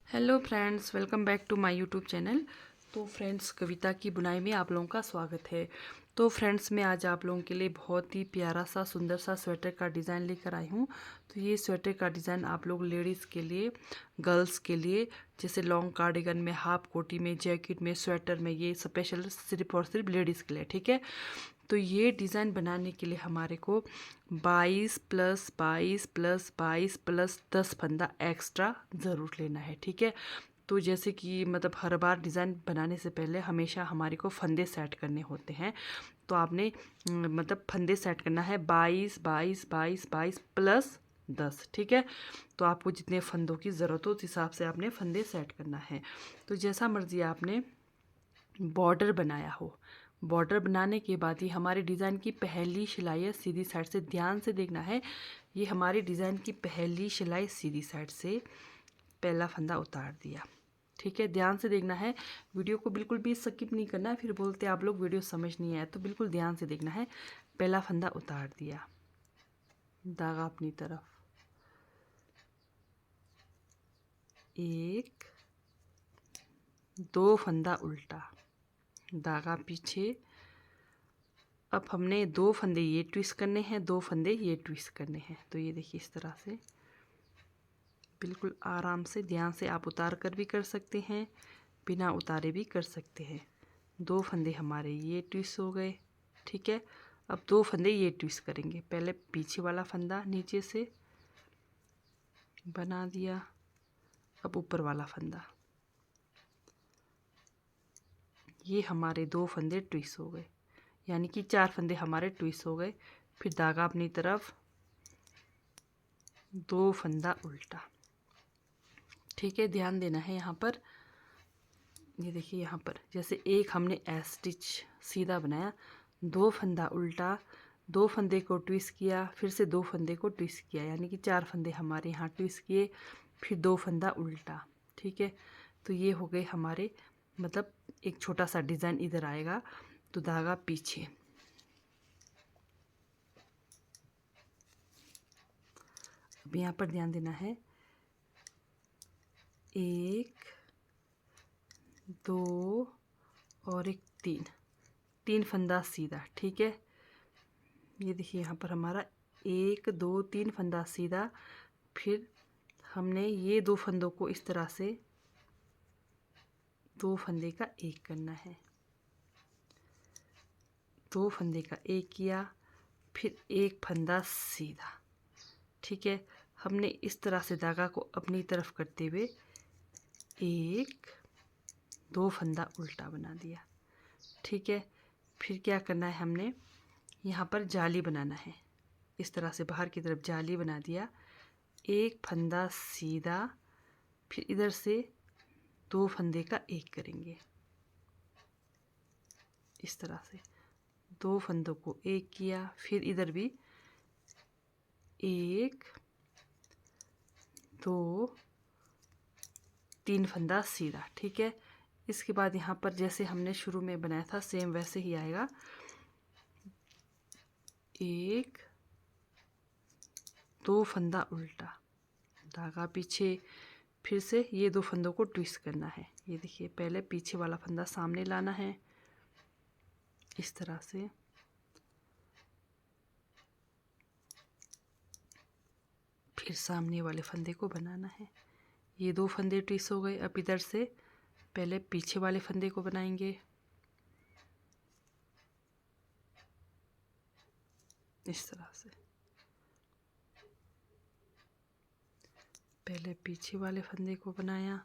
Hello friends, welcome back to my YouTube channel. तो friends, Kavita की बुनाई में आप लोगों का स्वागत है। तो फ्रेंड्स, मैं आज आप लोगों के लिए बहुत ही प्यारा सा सुंदर सा स्वेटर का डिज़ाइन लेकर आई हूँ। तो ये स्वेटर का डिज़ाइन आप लोग लेडीज़ के लिए, गर्ल्स के लिए, जैसे लॉन्ग कार्डिगन में, हाफ कोटी में, जैकेट में, स्वेटर में, ये स्पेशल सिर्फ और सिर्फ लेडीज़ के लिए, ठीक है। तो ये डिज़ाइन बनाने के लिए हमारे को 22 प्लस 22 प्लस 22 प्लस 10 फंदा एक्स्ट्रा ज़रूर लेना है, ठीक है। तो जैसे कि मतलब हर बार डिज़ाइन बनाने से पहले हमेशा हमारे को फंदे सेट करने होते हैं। तो आपने मतलब फंदे सेट करना है 22 22 22 22 प्लस 10, ठीक है। तो आपको जितने फंदों की ज़रूरत हो उस हिसाब से आपने फंदे सेट करना है। तो जैसा मर्जी आपने बॉर्डर बनाया हो, बॉर्डर बनाने के बाद ही हमारे डिज़ाइन की पहली सिलाई है सीधी साइड से, ध्यान से देखना है। ये हमारी डिज़ाइन की पहली सिलाई सीधी साइड से पहला फंदा उतार दिया, ठीक है। ध्यान से देखना है, वीडियो को बिल्कुल भी स्किप नहीं करना है, फिर बोलते आप लोग वीडियो समझ नहीं आया। तो बिल्कुल ध्यान से देखना है। पहला फंदा उतार दिया, धागा अपनी तरफ, एक दो फंदा उल्टा, धागा पीछे। अब हमने दो फंदे ये ट्विस्ट करने हैं, दो फंदे ये ट्विस्ट करने हैं। तो ये देखिए इस तरह से बिल्कुल आराम से, ध्यान से आप उतार कर भी कर सकते हैं, बिना उतारे भी कर सकते हैं। दो फंदे हमारे ये ट्विस्ट हो गए, ठीक है। अब दो फंदे ये ट्विस्ट करेंगे। पहले पीछे वाला फंदा नीचे से बना दिया, अब ऊपर वाला फंदा, ये हमारे दो फंदे ट्विस्ट हो गए, यानी कि चार फंदे हमारे ट्विस्ट हो गए। फिर धागा अपनी तरफ, दो फंदा उल्टा, ठीक है। ध्यान देना है यहाँ पर। ये देखिए यहाँ पर जैसे एक हमने एस स्टिच सीधा बनाया, दो फंदा उल्टा, दो फंदे को ट्विस्ट किया, फिर से दो फंदे को ट्विस्ट किया, यानी कि चार फंदे हमारे यहाँ ट्विस्ट किए, फिर दो फंदा उल्टा, ठीक है। तो ये हो गए हमारे, मतलब एक छोटा सा डिज़ाइन इधर आएगा। तो धागा पीछे, अब यहाँ पर ध्यान देना है, एक दो और एक तीन, तीन फंदा सीधा, ठीक है। ये देखिए यहाँ पर हमारा एक दो तीन फंदा सीधा। फिर हमने ये दो फंदों को इस तरह से दो फंदे का एक करना है, दो फंदे का एक किया, फिर एक फंदा सीधा, ठीक है। हमने इस तरह से धागा को अपनी तरफ करते हुए एक दो फंदा उल्टा बना दिया, ठीक है। फिर क्या करना है, हमने यहाँ पर जाली बनाना है। इस तरह से बाहर की तरफ जाली बना दिया, एक फंदा सीधा, फिर इधर से दो फंदे का एक करेंगे, इस तरह से दो फंदों को एक किया, फिर इधर भी एक दो तीन फंदा सीधा, ठीक है। इसके बाद यहाँ पर जैसे हमने शुरू में बनाया था सेम वैसे ही आएगा, एक दो फंदा उल्टा, धागा पीछे, फिर से ये दो फंदों को ट्विस्ट करना है। ये देखिए पहले पीछे वाला फंदा सामने लाना है, इस तरह से, फिर सामने वाले फंदे को बनाना है। ये दो फंदे ट्विस्ट हो गए। अब इधर से पहले पीछे वाले फंदे को बनाएंगे, इस तरह से, पहले पीछे वाले फंदे को बनाया,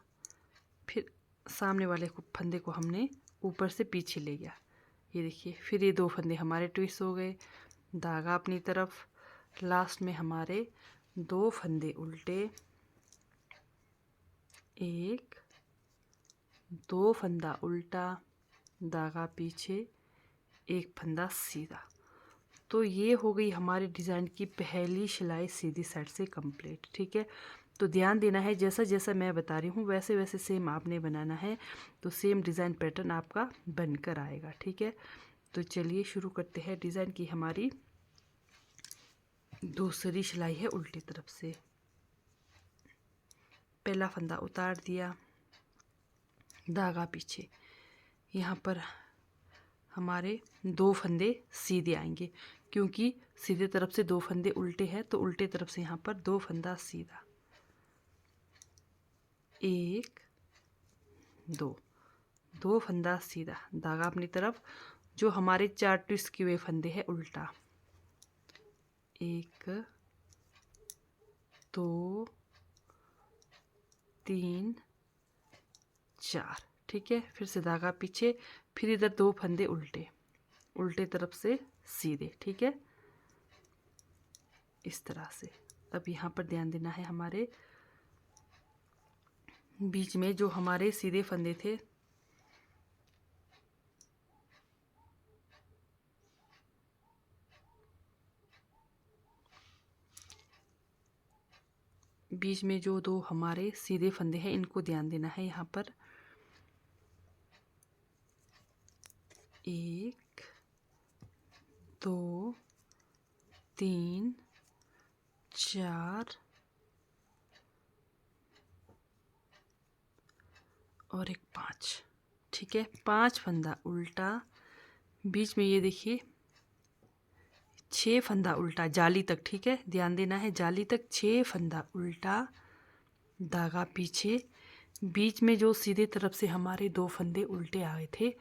फिर सामने वाले फंदे को हमने ऊपर से पीछे ले गया। ये देखिए फिर ये दो फंदे हमारे ट्विस्ट हो गए, धागा अपनी तरफ, लास्ट में हमारे दो फंदे उल्टे, एक दो फंदा उल्टा, धागा पीछे, एक फंदा सीधा। तो ये हो गई हमारे डिज़ाइन की पहली सिलाई सीधी साइड से कंप्लीट, ठीक है। तो ध्यान देना है, जैसा जैसा मैं बता रही हूँ वैसे वैसे सेम आपने बनाना है, तो सेम डिज़ाइन पैटर्न आपका बनकर आएगा, ठीक है। तो चलिए शुरू करते हैं। डिज़ाइन की हमारी दूसरी सिलाई है उल्टी तरफ से, पहला फंदा उतार दिया, धागा पीछे। यहाँ पर हमारे 2 फंदे सीधे आएंगे, क्योंकि सीधे तरफ से 2 फंदे उल्टे हैं तो उल्टे तरफ से यहाँ पर 2 फंदा सीधा, 1 2 फंदा सीधा, धागा अपनी तरफ। जो हमारे 4 ट्विस्ट किए हुए फंदे हैं उल्टा, 1 2 3 4, ठीक है। फिर से धागा पीछे, फिर इधर 2 फंदे उल्टे, उल्टे तरफ से सीधे, ठीक है, इस तरह से। अब यहाँ पर ध्यान देना है, हमारे बीच में जो हमारे सीधे फंदे थे, बीच में जो 2 हमारे सीधे फंदे हैं इनको ध्यान देना है। यहाँ पर 1 2 3 4 और एक 5, ठीक है। 5 फंदा उल्टा, बीच में ये देखिए 6 फंदा उल्टा जाली तक, ठीक है, ध्यान देना है, जाली तक 6 फंदा उल्टा, धागा पीछे। बीच में जो सीधे तरफ से हमारे 2 फंदे उल्टे आए थे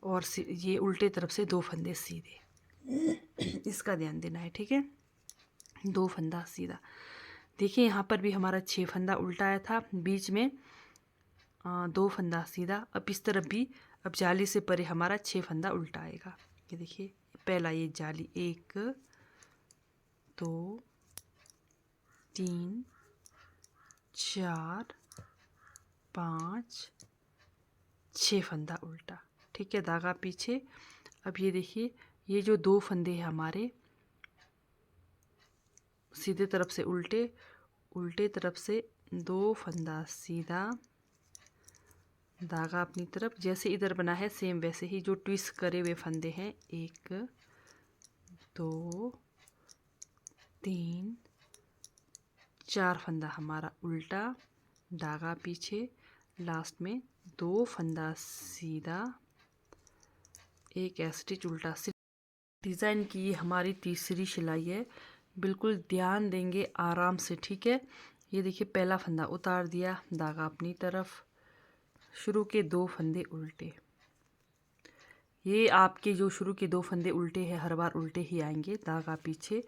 और ये उल्टे तरफ से 2 फंदे सीधे, इसका ध्यान देना है, ठीक है। 2 फंदा सीधा, देखिए यहाँ पर भी हमारा 6 फंदा उल्टा आया था, बीच में 2 फंदा सीधा। अब इस तरफ भी, अब जाली से परे हमारा 6 फंदा उल्टा आएगा। ये देखिए पहला ये जाली, 1 2 3 4 5 6 फंदा उल्टा, ठीक है, धागा पीछे। अब ये देखिए ये जो 2 फंदे हैं हमारे सीधे तरफ से उल्टे, उल्टे तरफ से 2 फंदा सीधा, धागा अपनी तरफ। जैसे इधर बना है सेम वैसे ही जो ट्विस्ट करे हुए फंदे हैं, 1 2 3 4 फंदा हमारा उल्टा, धागा पीछे, लास्ट में 2 फंदा सीधा, एक स्टिच उल्टा। डिज़ाइन की ये हमारी तीसरी सिलाई है, बिल्कुल ध्यान देंगे आराम से, ठीक है। ये देखिए पहला फंदा उतार दिया, धागा अपनी तरफ, शुरू के 2 फंदे उल्टे। ये आपके जो शुरू के 2 फंदे उल्टे हैं हर बार उल्टे ही आएंगे, धागा पीछे।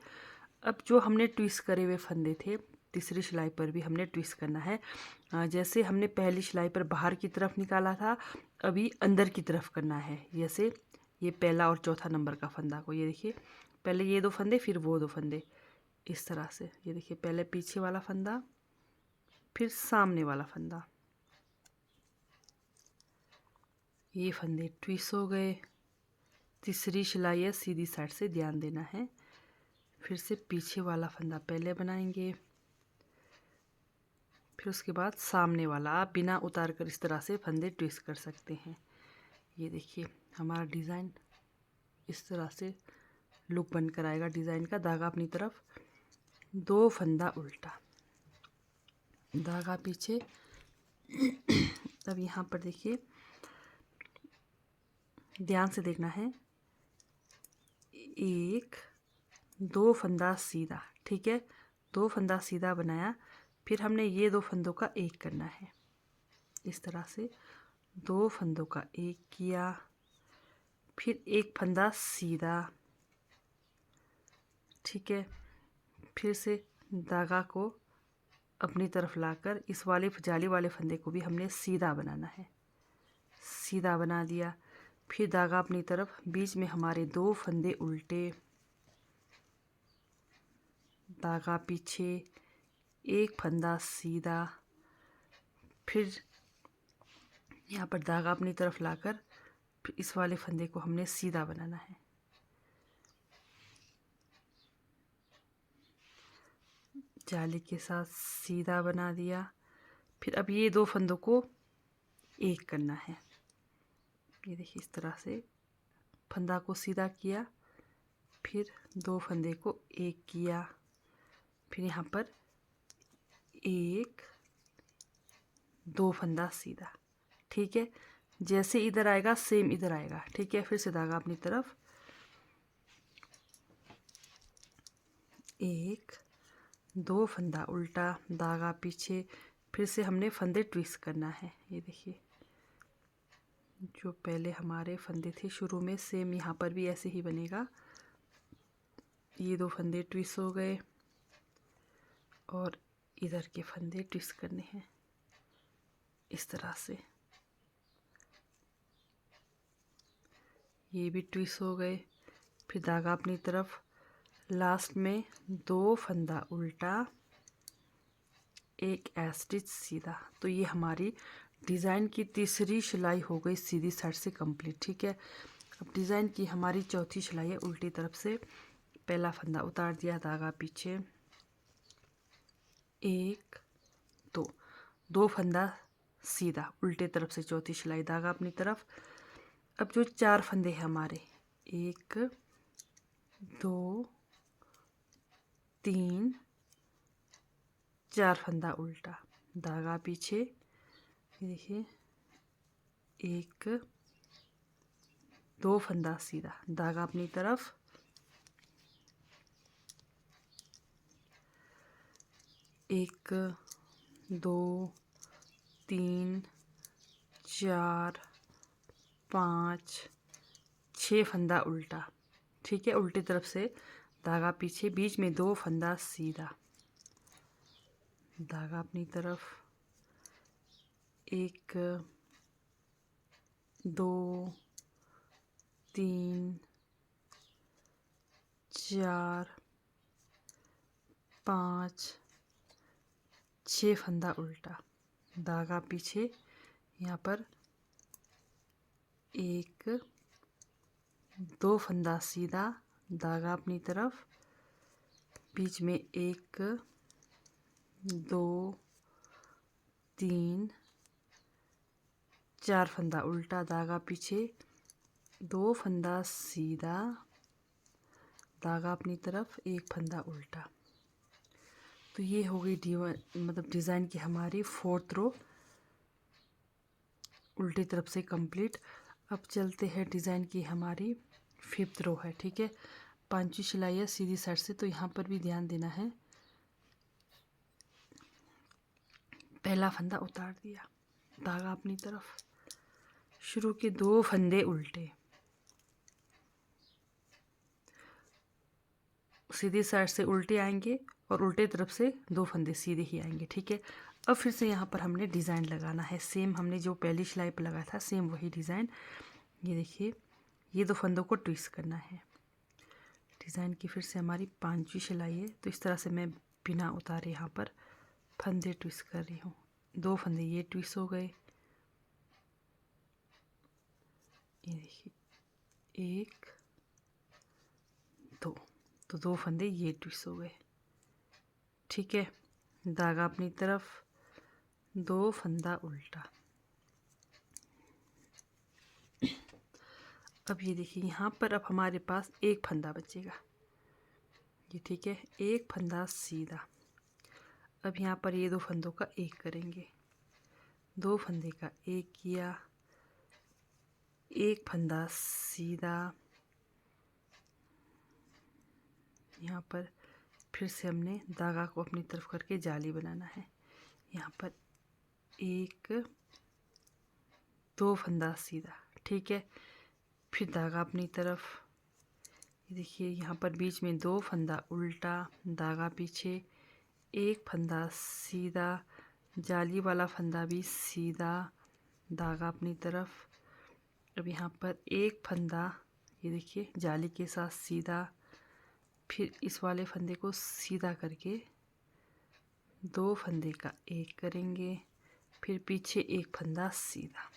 अब जो हमने ट्विस्ट करे हुए फंदे थे तीसरी सिलाई पर भी हमने ट्विस्ट करना है। जैसे हमने पहली सिलाई पर बाहर की तरफ निकाला था, अभी अंदर की तरफ करना है। जैसे ये पहला और चौथा नंबर का फंदा को, ये देखिए पहले ये 2 फंदे फिर वो 2 फंदे, इस तरह से। ये देखिए पहले पीछे वाला फंदा फिर सामने वाला फंदा, ये फंदे ट्विस्ट हो गए। तीसरी सिलाई है सीधी साइड से, ध्यान देना है। फिर से पीछे वाला फंदा पहले बनाएंगे, फिर उसके बाद सामने वाला। आप बिना उतार कर इस तरह से फंदे ट्विस्ट कर सकते हैं। ये देखिए हमारा डिज़ाइन इस तरह से लुक बनकर आएगा डिज़ाइन का। धागा अपनी तरफ, 2 फंदा उल्टा, धागा पीछे। अब यहाँ पर देखिए ध्यान से देखना है, 1 2 फंदा सीधा, ठीक है, 2 फंदा सीधा बनाया, फिर हमने ये 2 फंदों का एक करना है, इस तरह से 2 फंदों का एक किया, फिर एक फंदा सीधा, ठीक है। फिर से धागा को अपनी तरफ लाकर इस वाले जाली वाले फंदे को भी हमने सीधा बनाना है, सीधा बना दिया। फिर धागा अपनी तरफ, बीच में हमारे 2 फंदे उल्टे, धागा पीछे, एक फंदा सीधा, फिर यहाँ पर धागा अपनी तरफ लाकर फिर इस वाले फंदे को हमने सीधा बनाना है, जाली के साथ सीधा बना दिया। फिर अब ये 2 फंदों को एक करना है। ये देखिए इस तरह से फंदा को सीधा किया, फिर 2 फंदे को एक किया, फिर यहाँ पर 1 2 फंदा सीधा। ठीक है, जैसे इधर आएगा सेम इधर आएगा। ठीक है, फिर से धागा अपनी तरफ, 1 2 फंदा उल्टा, धागा पीछे, फिर से हमने फंदे ट्विस्ट करना है। ये देखिए, जो पहले हमारे फंदे थे शुरू में, सेम यहाँ पर भी ऐसे ही बनेगा। ये 2 फंदे ट्विस्ट हो गए और इधर के फंदे ट्विस्ट करने हैं इस तरह से। ये भी ट्विस्ट हो गए, फिर धागा अपनी तरफ, लास्ट में 2 फंदा उल्टा, 1 स्टिच सीधा। तो ये हमारी डिज़ाइन की तीसरी सिलाई हो गई सीधी साइड से कंप्लीट। ठीक है, अब डिज़ाइन की हमारी चौथी सिलाई है उल्टी तरफ से। पहला फंदा उतार दिया, धागा पीछे, 1 2 2 फंदा सीधा उल्टे तरफ से चौथी सिलाई, धागा अपनी तरफ। अब जो 4 फंदे हैं हमारे, 1 2 3 4 फंदा उल्टा, धागा पीछे, ये देखिए, 1 2 फंदा सीधा, धागा अपनी तरफ, 1 2 3 4 5 6 फंदा उल्टा। ठीक है, उल्टी तरफ से धागा पीछे, बीच में 2 फंदा सीधा, धागा अपनी तरफ, 1 2 3 4 5 6 फंदा उल्टा, धागा पीछे, यहाँ पर 1 2 फंदा सीधा, धागा अपनी तरफ, बीच में 1 2 3 4 फंदा उल्टा, धागा पीछे, 2 फंदा सीधा, धागा अपनी तरफ, 1 फंदा उल्टा। तो ये हो गई डिज़ाइन की हमारी 4th रो उल्टी तरफ से कंप्लीट। अब चलते हैं डिज़ाइन की हमारी 5th रो है। ठीक है, 5वीं सिलाई है सीधी साइड से, तो यहाँ पर भी ध्यान देना है। पहला फंदा उतार दिया, धागा अपनी तरफ, शुरू के 2 फंदे उल्टे, सीधी साइड से उल्टे आएंगे और उल्टे तरफ से 2 फंदे सीधे ही आएंगे। ठीक है, अब फिर से यहाँ पर हमने डिज़ाइन लगाना है, सेम हमने जो पहली सिलाई पर लगाया था सेम वही डिज़ाइन। ये देखिए, ये 2 फंदों को ट्विस्ट करना है। डिज़ाइन की फिर से हमारी 5वीं सिलाई है, तो इस तरह से मैं बिना उतारे यहाँ पर फंदे ट्विस्ट कर रही हूँ। 2 फंदे ये ट्विस्ट हो गए, ये देखिए, 1 2, तो 2 फंदे ये ट्विस्ट हो गए। ठीक है, धागा अपनी तरफ, 2 फंदा उल्टा। अब ये देखिए, यहाँ पर अब हमारे पास 1 फंदा बचेगा। ये ठीक है, 1 फंदा सीधा। अब यहाँ पर ये 2 फंदों का 1 करेंगे, 2 फंदे का 1 किया, 1 फंदा सीधा, यहाँ पर फिर से हमने धागा को अपनी तरफ करके जाली बनाना है। यहाँ पर 1 2 फंदा सीधा। ठीक है, फिर धागा अपनी तरफ, ये देखिए, यहाँ पर बीच में 2 फंदा उल्टा, धागा पीछे, 1 फंदा सीधा, जाली वाला फंदा भी सीधा, धागा अपनी तरफ। अब यहाँ पर 1 फंदा, ये देखिए, जाली के साथ सीधा, फिर इस वाले फंदे को सीधा करके 2 फंदे का 1 करेंगे, फिर पीछे 1 फंदा सीधा।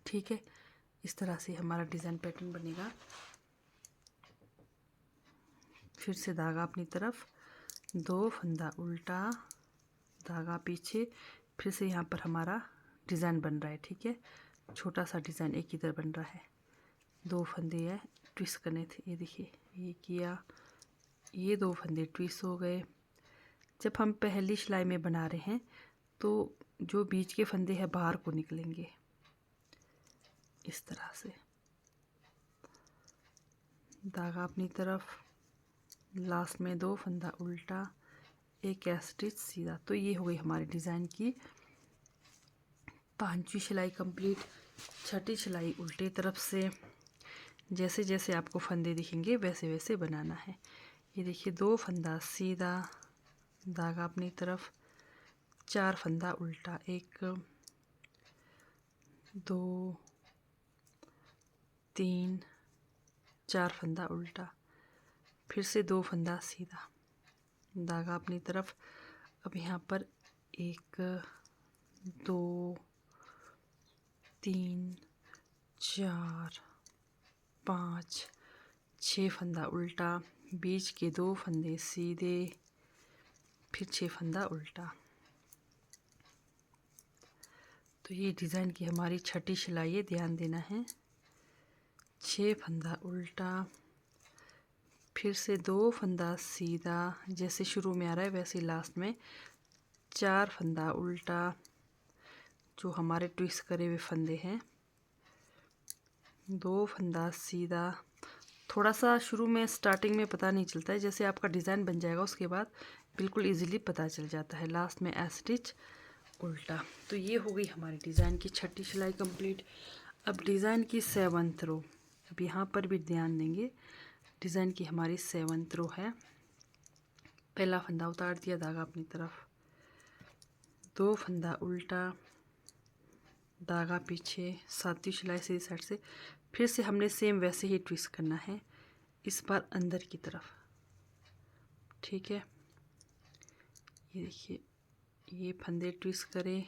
ठीक है, इस तरह से हमारा डिज़ाइन पैटर्न बनेगा। फिर से धागा अपनी तरफ, 2 फंदा उल्टा, धागा पीछे, फिर से यहाँ पर हमारा डिज़ाइन बन रहा है। ठीक है, छोटा सा डिज़ाइन एक इधर बन रहा है, 2 फंदे है ट्विस्ट करने थे। ये देखिए, ये किया, ये 2 फंदे ट्विस्ट हो गए। जब हम पहली सिलाई में बना रहे हैं तो जो बीच के फंदे हैं बाहर को निकलेंगे, इस तरह से। धागा अपनी तरफ, लास्ट में 2 फंदा उल्टा, एक स्टिच सीधा। तो ये हो गई हमारी डिज़ाइन की 5वीं सिलाई कंप्लीट। 6ठी सिलाई उल्टे तरफ से, जैसे जैसे आपको फंदे दिखेंगे वैसे वैसे बनाना है। ये देखिए 2 फंदा सीधा, धागा अपनी तरफ, 4 फंदा उल्टा, 1 2 3 4 फंदा उल्टा, फिर से 2 फंदा सीधा, धागा अपनी तरफ। अब यहाँ पर 1 2 3 4 5 6 फंदा उल्टा, बीच के 2 फंदे सीधे, फिर 6 फंदा उल्टा। तो ये डिज़ाइन की हमारी 6ठी सिलाई है, ध्यान देना है। 6 फंदा उल्टा, फिर से 2 फंदा सीधा, जैसे शुरू में आ रहा है वैसे लास्ट में 4 फंदा उल्टा, जो हमारे ट्विस्ट करे हुए फंदे हैं, 2 फंदा सीधा। थोड़ा सा शुरू में स्टार्टिंग में पता नहीं चलता है, जैसे आपका डिज़ाइन बन जाएगा उसके बाद बिल्कुल इजीली पता चल जाता है। लास्ट में स्टिच उल्टा। तो ये हो गई हमारी डिज़ाइन की 6ठी सिलाई कंप्लीट। अब डिज़ाइन की 7th रो, अब यहाँ पर भी ध्यान देंगे। डिज़ाइन की हमारी 7th रो है। पहला फंदा उतार दिया, धागा अपनी तरफ, 2 फंदा उल्टा, धागा पीछे, 7वीं सिलाई सीधी साइड से। फिर से हमने सेम वैसे ही ट्विस्ट करना है, इस बार अंदर की तरफ। ठीक है, ये देखिए ये फंदे ट्विस्ट करें,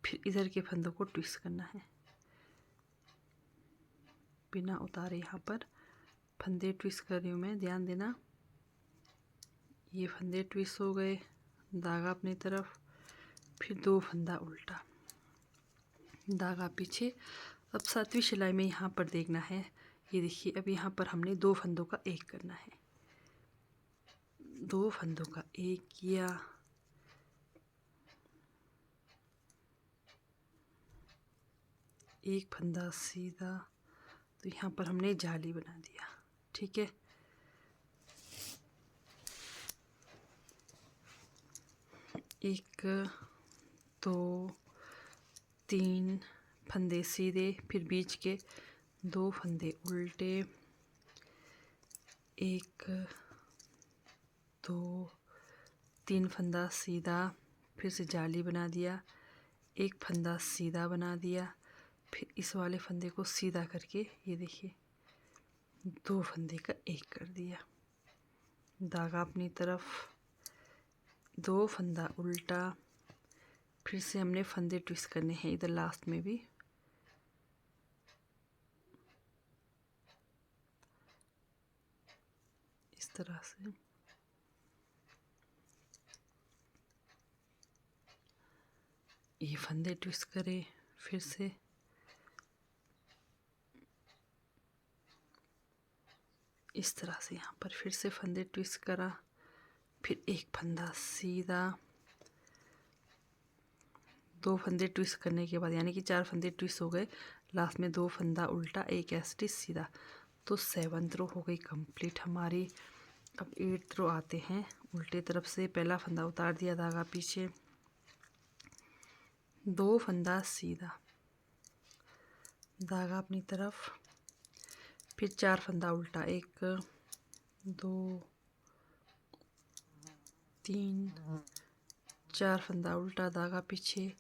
फिर इधर के फंदों को ट्विस्ट करना है बिना उतारे। यहाँ पर फंदे ट्विस्ट कर रही हूँ मैं, ध्यान देना। ये फंदे ट्विस्ट हो गए, धागा अपनी तरफ, फिर 2 फंदा उल्टा, धागा पीछे। अब 7वीं सिलाई में यहाँ पर देखना है, ये देखिए अब यहाँ पर हमने 2 फंदों का एक करना है। 2 फंदों का एक किया, एक फंदा सीधा, तो यहाँ पर हमने जाली बना दिया। ठीक है, एक 2 3 फंदे सीधे, फिर बीच के 2 फंदे उल्टे, 1 2 3 फंदा सीधा, फिर से जाली बना दिया, एक फंदा सीधा बना दिया, फिर इस वाले फंदे को सीधा करके ये देखिए 2 फंदे का एक कर दिया, धागा अपनी तरफ, 2 फंदा उल्टा, फिर से हमने फंदे ट्विस्ट करने हैं इधर लास्ट में भी। इस तरह से ये फंदे ट्विस्ट करें, फिर से इस तरह से यहाँ पर फिर से फंदे ट्विस्ट करा, फिर एक फंदा सीधा, 2 फंदे ट्विस्ट करने के बाद यानी कि 4 फंदे ट्विस्ट हो गए, लास्ट में 2 फंदा उल्टा, एक स्टिच सीधा। तो 7th रो हो गई कंप्लीट हमारी। अब 8th रो आते हैं, उल्टे तरफ से पहला फंदा उतार दिया, धागा पीछे, 2 फंदा सीधा, धागा अपनी तरफ, फिर 4 फंदा उल्टा, 1 2 3 4 फंदा उल्टा, धागा पीछे,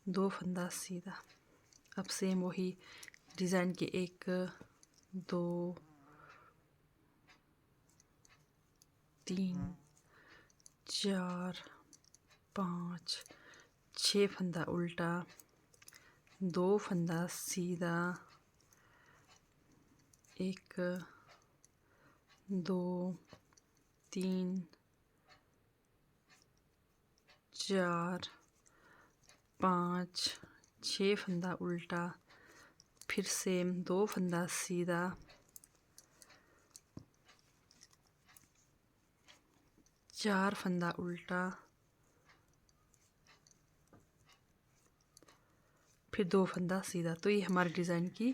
2 फंदा सीधा। अब सेम वही डिज़ाइन के 1 2 3 4 5 6 फंदा उल्टा, 2 फंदा सीधा, 1 2 3 4 5 6 फंदा उल्टा, फिर सेम 2 फंदा सीधा, 4 फंदा उल्टा, फिर 2 फंदा सीधा। तो ये हमारे डिज़ाइन की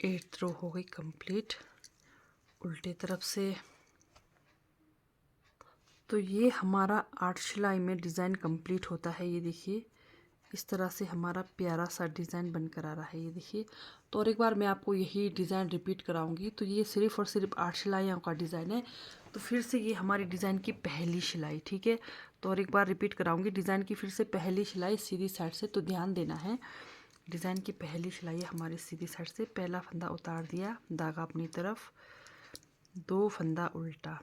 8th रो हो गई कंप्लीट उल्टे तरफ से। तो ये हमारा 8 सिलाई में डिज़ाइन कंप्लीट होता है। ये देखिए इस तरह से हमारा प्यारा सा डिज़ाइन बनकर आ रहा है। ये देखिए। तो और एक बार मैं आपको यही डिज़ाइन रिपीट कराऊंगी। तो ये सिर्फ और सिर्फ 8 सिलाइयों का डिज़ाइन है। तो फिर से ये हमारी डिज़ाइन की पहली सिलाई, ठीक है। तो और एक बार रिपीट कराऊंगी डिज़ाइन की फिर से पहली सिलाई सीधी साइड से। तो ध्यान देना है, डिज़ाइन की पहली सिलाई है हमारी सीधी साइड से। पहला फंदा उतार दिया, धागा अपनी तरफ, 2 फंदा उल्टा,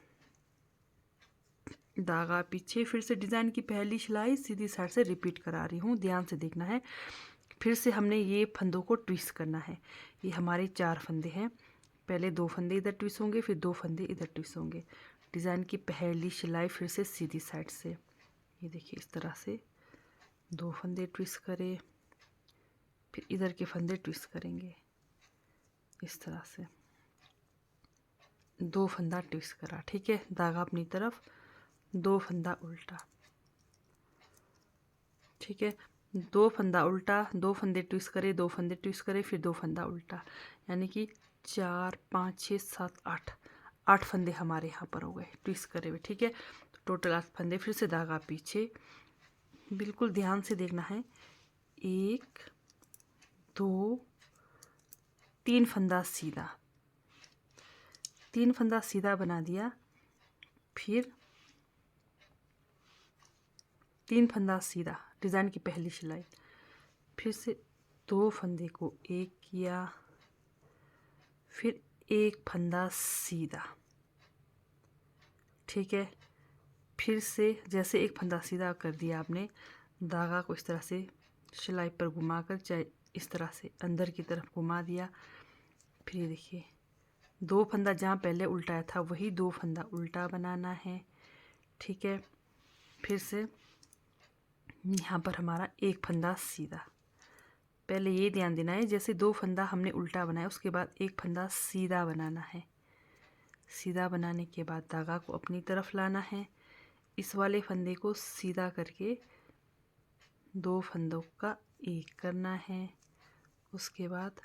धागा पीछे। फिर से डिज़ाइन की पहली सिलाई सीधी साइड से रिपीट करा रही हूँ, ध्यान से देखना है। फिर से हमने ये फंदों को ट्विस्ट करना है। ये हमारे 4 फंदे हैं। पहले 2 फंदे इधर ट्विस्ट होंगे, फिर 2 फंदे इधर ट्विस्ट होंगे। डिज़ाइन की पहली सिलाई फिर से सीधी साइड से। ये देखिए इस तरह से 2 फंदे ट्विस्ट करें, फिर इधर के फंदे ट्विस्ट करेंगे इस तरह से। 2 फंदा ट्विस्ट करा, ठीक है। धागा अपनी तरफ, 2 फंदा उल्टा, ठीक है। 2 फंदा उल्टा, 2 फंदे ट्विस्ट करे, 2 फंदे ट्विस्ट करे, फिर 2 फंदा उल्टा। यानी कि 4 5 6 7 8 फंदे हमारे यहाँ पर हो गए ट्विस्ट करे हुए, ठीक है। तो टोटल 8 फंदे। फिर से धागा पीछे, बिल्कुल ध्यान से देखना है। 1 2 3 फंदा सीधा, 3 फंदा सीधा बना दिया। फिर 3 फंदा सीधा, डिज़ाइन की पहली सिलाई। फिर से 2 फंदे को एक किया, फिर 1 फंदा सीधा, ठीक है। फिर से जैसे 1 फंदा सीधा कर दिया आपने, धागा को इस तरह से सिलाई पर घुमाकर, चाहे इस तरह से अंदर की तरफ घुमा दिया। फिर ये देखिए 2 फंदा जहाँ पहले उल्टाया था वही 2 फंदा उल्टा बनाना है, ठीक है। फिर से यहाँ पर हमारा 1 फंदा सीधा। पहले ये ध्यान देना है, जैसे 2 फंदा हमने उल्टा बनाया उसके बाद 1 फंदा सीधा बनाना है। सीधा बनाने के बाद धागा को अपनी तरफ लाना है। इस वाले फंदे को सीधा करके 2 फंदों का एक करना है। उसके बाद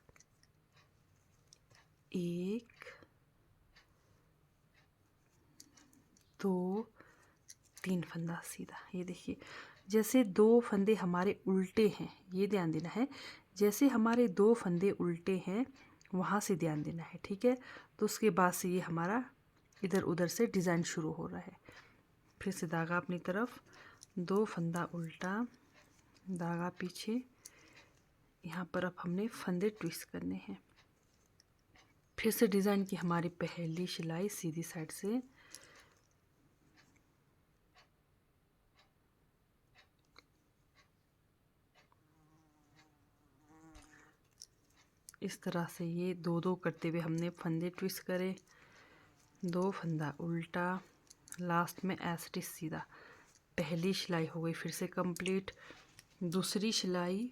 1 2 3 फंदा सीधा। ये देखिए जैसे 2 फंदे हमारे उल्टे हैं, ये ध्यान देना है। जैसे हमारे 2 फंदे उल्टे हैं वहाँ से ध्यान देना है, ठीक है। तो उसके बाद से ये हमारा इधर उधर से डिज़ाइन शुरू हो रहा है। फिर से धागा अपनी तरफ, 2 फंदा उल्टा, धागा पीछे। यहाँ पर अब हमने फंदे ट्विस्ट करने हैं। फिर से डिज़ाइन की हमारी पहली सिलाई सीधी साइड से, इस तरह से ये 2 करते हुए हमने फंदे ट्विस्ट करे, 2 फंदा उल्टा, लास्ट में ऐसे सीधा। पहली सिलाई हो गई फिर से कंप्लीट। दूसरी सिलाई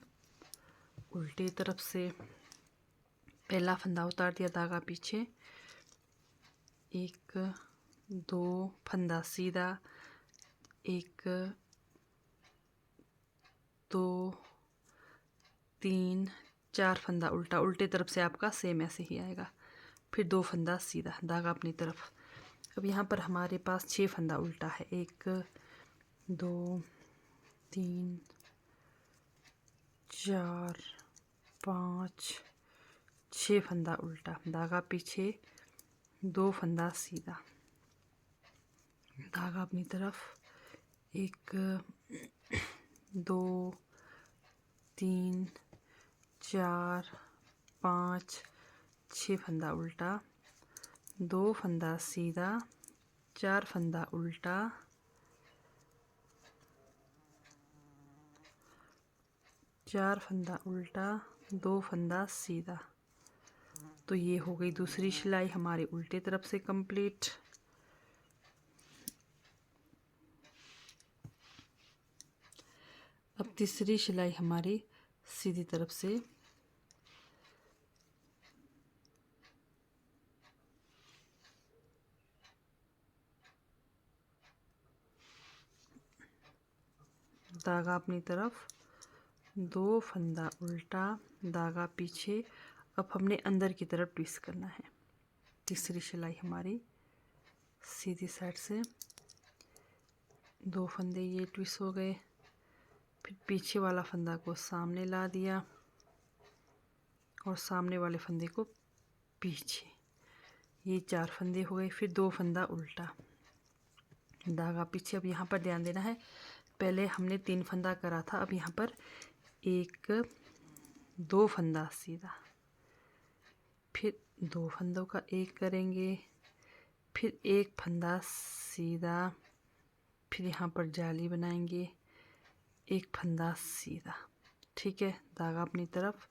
उल्टी तरफ से, पहला फंदा उतार दिया, धागा पीछे, 1 2 फंदा सीधा, 1 2 3 4 फंदा उल्टा। उल्टे तरफ से आपका सेम ऐसे ही आएगा। फिर 2 फंदा सीधा, धागा अपनी तरफ। अब यहाँ पर हमारे पास 6 फंदा उल्टा है, 1 2 3 4 5 6 फंदा उल्टा, धागा पीछे, 2 फंदा सीधा, धागा अपनी तरफ, 1 2 3 4 5 6 फंदा उल्टा, 2 फंदा सीधा, 4 फंदा उल्टा, 4 फंदा उल्टा, 2 फंदा सीधा। तो ये हो गई दूसरी सिलाई हमारे उल्टे तरफ से कंप्लीट। अब तीसरी सिलाई हमारी सीधी तरफ से, धागा अपनी तरफ, 2 फंदा उल्टा, धागा पीछे। अब हमने अंदर की तरफ ट्विस्ट करना है। तीसरी सिलाई हमारी सीधी साइड से 2 फंदे ये ट्विस्ट हो गए। फिर पीछे वाला फंदा को सामने ला दिया और सामने वाले फंदे को पीछे। ये 4 फंदे हो गए। फिर 2 फंदा उल्टा, धागा पीछे। अब यहाँ पर ध्यान देना है, पहले हमने 3 फंदा करा था, अब यहाँ पर 2 फंदा सीधा, फिर 2 फंदों का एक करेंगे, फिर 1 फंदा सीधा, फिर यहाँ पर जाली बनाएंगे, 1 फंदा सीधा। ठीक है, धागा अपनी तरफ,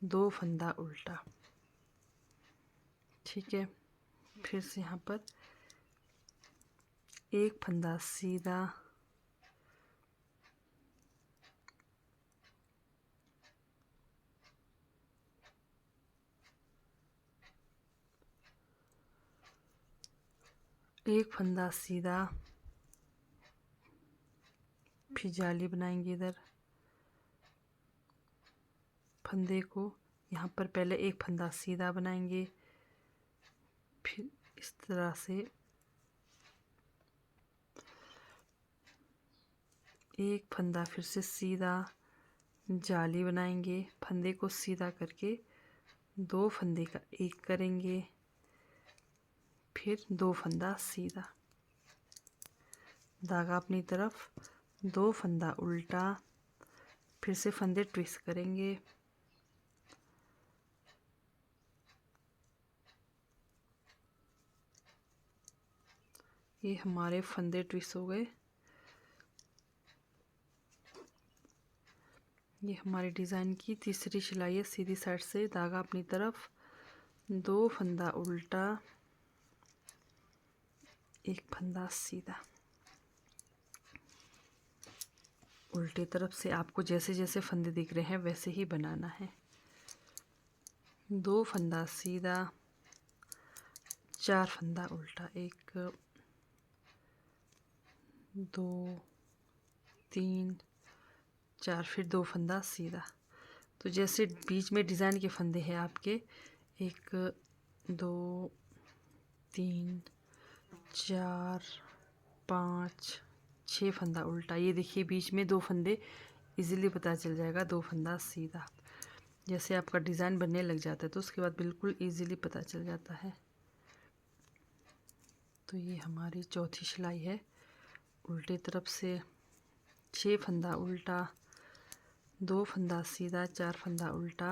2 फंदा उल्टा। ठीक है, फिर से यहाँ पर 1 फंदा सीधा, एक फंदा सीधा, फिर जाली बनाएंगे इधर फंदे को। यहाँ पर पहले 1 फंदा सीधा बनाएंगे, फिर इस तरह से 1 फंदा फिर से सीधा, जाली बनाएंगे, फंदे को सीधा करके 2 फंदे का एक करेंगे, फिर 2 फंदा सीधा, धागा अपनी तरफ, 2 फंदा उल्टा, फिर से फंदे ट्विस्ट करेंगे, ये हमारे फंदे ट्विस्ट हो गए। ये हमारी डिज़ाइन की तीसरी सिलाई है सीधी साइड से, धागा अपनी तरफ, 2 फंदा उल्टा, 1 फंदा सीधा। उल्टी तरफ से आपको जैसे जैसे फंदे दिख रहे हैं वैसे ही बनाना है। 2 फंदा सीधा, 4 फंदा उल्टा, 1 2 3 4, फिर 2 फंदा सीधा। तो जैसे बीच में डिज़ाइन के फंदे हैं आपके 1 2 3 4 5 6 फंदा उल्टा। ये देखिए बीच में 2 फंदे, इजीली पता चल जाएगा 2 फंदा सीधा। जैसे आपका डिज़ाइन बनने लग जाता है तो उसके बाद बिल्कुल इजीली पता चल जाता है। तो ये हमारी चौथी सिलाई है। उल्टी तरफ से 6 फंदा उल्टा, 2 फंदा सीधा, 4 फंदा उल्टा,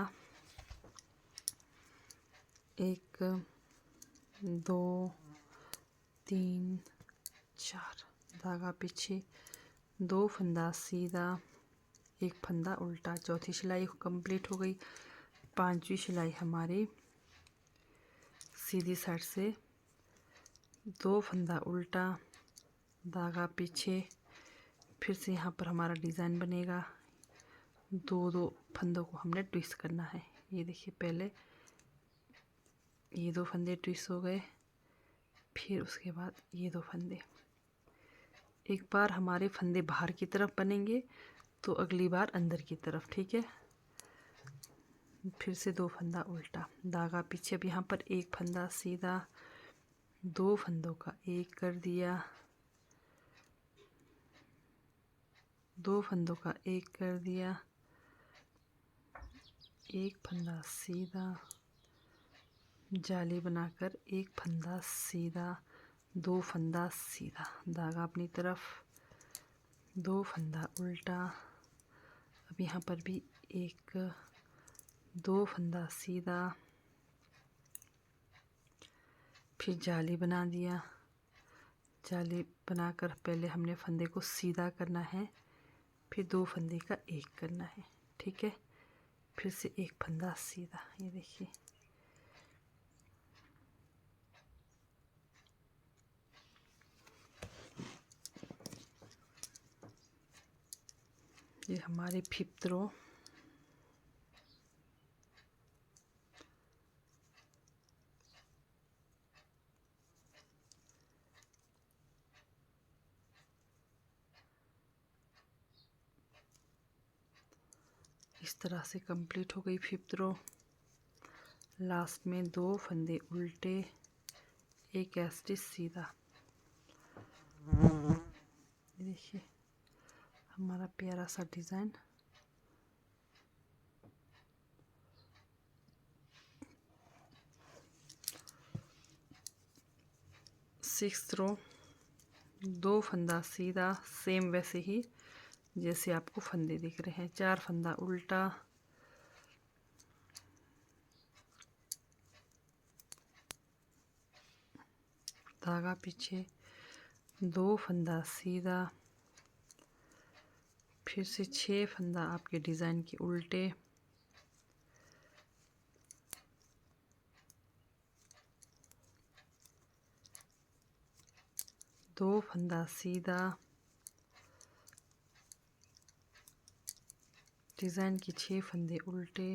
1 2 3 4, धागा पीछे, 2 फंदा सीधा, 1 फंदा उल्टा। चौथी सिलाई कंप्लीट हो गई। पांचवी सिलाई हमारी सीधी साइड से 2 फंदा उल्टा, धागा पीछे, फिर से यहाँ पर हमारा डिज़ाइन बनेगा। 2 फंदों को हमने ट्विस्ट करना है। ये देखिए पहले ये 2 फंदे ट्विस्ट हो गए, फिर उसके बाद ये 2 फंदे। एक बार हमारे फंदे बाहर की तरफ बनेंगे तो अगली बार अंदर की तरफ। ठीक है, फिर से 2 फंदा उल्टा, धागा पीछे। अब यहाँ पर 1 फंदा सीधा, 2 फंदों का एक कर दिया, 2 फंदों का एक कर दिया, 1 फंदा सीधा, जाली बनाकर 1 फंदा सीधा, 2 फंदा सीधा, धागा अपनी तरफ, 2 फंदा उल्टा। अब यहाँ पर भी 2 फंदा सीधा, फिर जाली बना दिया। जाली बनाकर पहले हमने फंदे को सीधा करना है, फिर 2 फंदे का एक करना है। ठीक है, फिर से 1 फंदा सीधा। ये देखिए ये हमारी 5th रो। इस तरह से कंप्लीट हो गई 5th रो। लास्ट में 2 फंदे उल्टे, एक स्टिच सीधा। देखिए हमारा प्यारा सा डिज़ाइन। सिक्स्थ रो 2 फंदा सीधा, सेम वैसे ही जैसे आपको फंदे दिख रहे हैं। 4 फंदा उल्टा, धागा पीछे, 2 फंदा सीधा, फिर से 6 फंदा आपके डिज़ाइन के उल्टे, दो फंदा सीधा, डिज़ाइन के 6 फंदे उल्टे,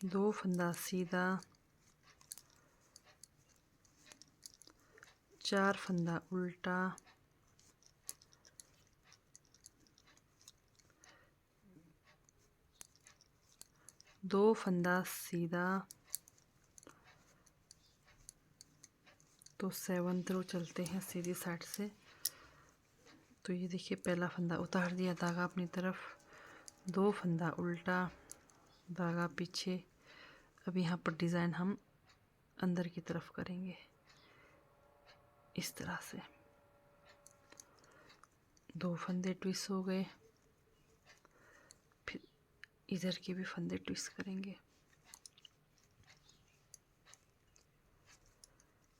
दो फंदा सीधा, 4 फंदा उल्टा, दो फंदा सीधा। तो 7th रो चलते हैं सीधी साइड से। तो ये देखिए पहला फंदा उतार दिया धागा अपनी तरफ, 2 फंदा उल्टा, धागा पीछे। अब यहाँ पर डिज़ाइन हम अंदर की तरफ करेंगे इस तरह से। 2 फंदे ट्विस्ट हो गए, फिर इधर के भी फंदे ट्विस्ट करेंगे।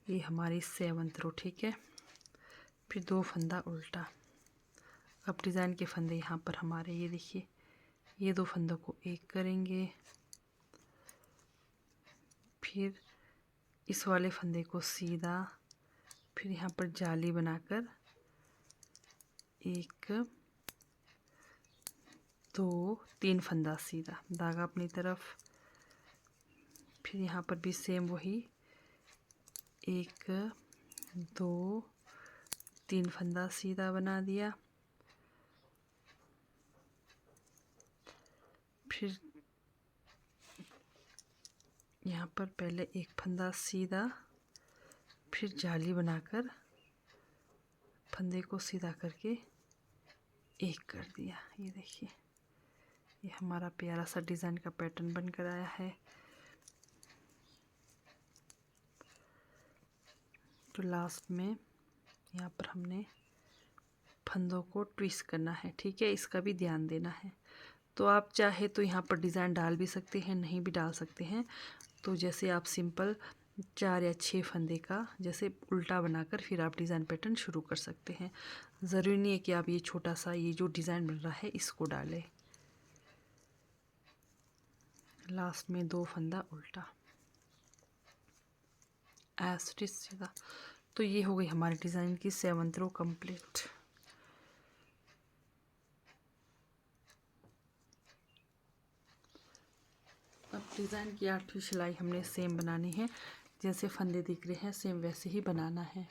ये हमारी 7th रो, ठीक है। फिर 2 फंदा उल्टा। अब डिज़ाइन के फंदे यहाँ पर हमारे, ये देखिए ये 2 फंदों को एक करेंगे, फिर इस वाले फंदे को सीधा, फिर यहाँ पर जाली बनाकर 1 2 3 फंदा सीधा, धागा अपनी तरफ। फिर यहाँ पर भी सेम वही 1 2 3 फंदा सीधा बना दिया। फिर यहाँ पर पहले एक फंदा सीधा, फिर जाली बनाकर फंदे को सीधा करके एक कर दिया। ये देखिए ये हमारा प्यारा सा डिज़ाइन का पैटर्न बनकर आया है। तो लास्ट में यहाँ पर हमने फंदों को ट्विस्ट करना है, ठीक है। इसका भी ध्यान देना है। तो आप चाहे तो यहाँ पर डिज़ाइन डाल भी सकते हैं, नहीं भी डाल सकते हैं। तो जैसे आप सिंपल 4 या 6 फंदे का जैसे उल्टा बनाकर फिर आप डिज़ाइन पैटर्न शुरू कर सकते हैं। ज़रूरी नहीं है कि आप ये छोटा सा ये जो डिज़ाइन बन रहा है इसको डालें। लास्ट में 2 फंदा उल्टा, स्टिच सीधा। तो ये हो गई हमारे डिज़ाइन की 7th रो कंप्लीट। अब डिज़ाइन की 8वीं सिलाई हमने सेम बनानी है, जैसे फंदे दिख रहे हैं सेम वैसे ही बनाना है।